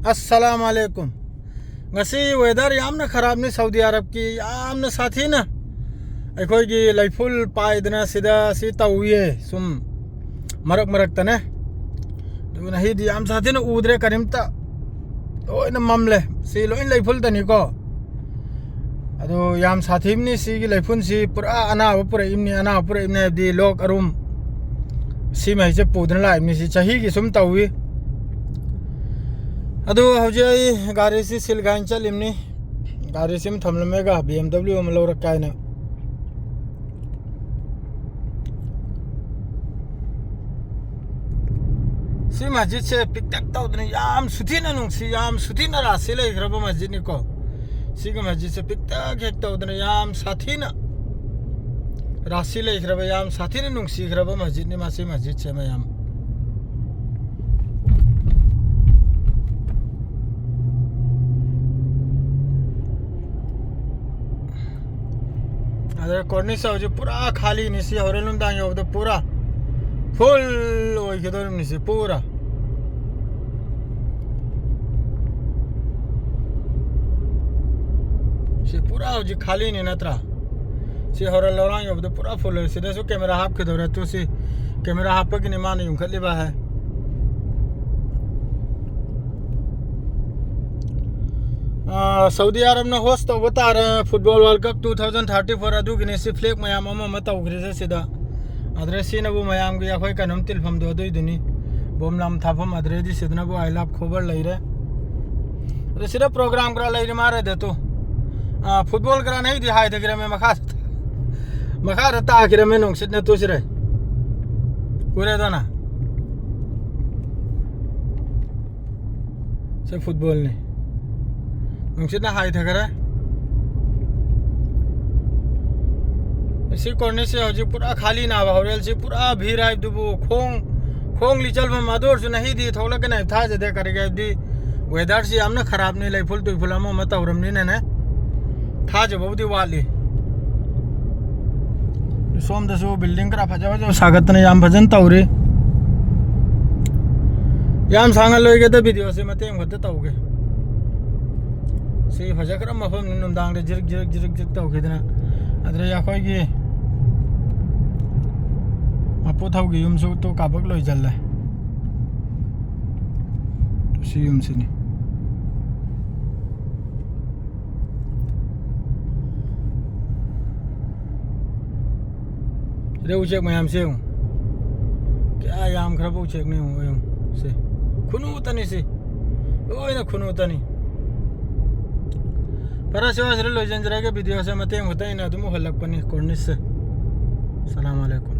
अस्सलाम वालेकुम ngasi weather yamna kharab ni Saudi Arab ki yamna sathi na akhoi gi laiful paidna sida si tawiye sum marak tane duna hi di yam sathi na udre karimta oina mamle si loin laiful tani ko ado yam sathi ni si gi laifun si pura ana pura imni di lok arum si mai je pudna la imni si chahi gi sum tawi अदो हजे गाड़ी से सिलगाइन चलिमनी गाड़ी से थमलमेगा BMW में लो रखा है ना सी मस्जिद से पिकटक तो उतने याम सुधी ना नुंसी याम सुधी ना रास्ते ले खराब मस्जिद निको सी का मस्जिद से पिकटक एक तो उतने याम साथी ना रास्ते ले खराब याम साथी ना नुंसी खराब मस्जिद ने मासी मस्जिद से मैं याम अरे कोर्नी से जो पूरा खाली निसी हॉरेलुम दांगे वो तो पूरा फुल वो किधर निसी पूरा से पूरा जो खाली नहीं नत्रा से हॉरेल लोरांगे वो तो पूरा फुल है सीधे सो कैमरा हाफ किधर है तो से कैमरा हाफ पे की निमान यूं खली बा है सऊदी अरब ने होस्ट तो बता रहे फुटबॉल वर्ल्ड कप 2034 अदु गिने से फ्लैग मयाम अमा मता उग्रे से दा अदरे से नबु मयाम गे अखोय कनम तिलफम दो दुई दुनी बोमलाम थाफम अदरे दी सिदना बु आई लव खबर लई रे अरे सिरा प्रोग्राम करा लई रे मारे दे तो फुटबॉल करा नहीं दिहाय दे गिरे में मखा रता आखिर में नोंग सिदना तो सिरे पूरे दाना से फुटबॉल ने ना हाई था करे इसी कोने से हजी पूरा खाली ना हॉरेल से पूरा भीड़ आई दुबो खोंग लिचल में मदोर से नहीं दी थोड़ा के नहीं था जदे करेगा दी वेदर से हमने खराब नहीं लाई फुल तो फुलामो मत औरम नहीं ने था जो बहुत ही वाली सोम दसो बिल्डिंग करा फजा जो स्वागत ने याम भजन तौरे याम सांगल लोगे तो वीडियो से मते मत तौगे सी फजकर मफम नुमदांग रे जिरक तौखिदना अदरे याखोयगी मपु थौगी युमसु तो काबक लोय जल्ला तो सी युमसिनी रे उचेक मयाम से क्या याम खरब उचेक नहीं हो से खुनु तनी से ओय ना खुनु तनी पर सेवा से लो जंजरा के वीडियो से मते होता है ना तुम हलक पनी कोर्निस से सलाम अलैकुम।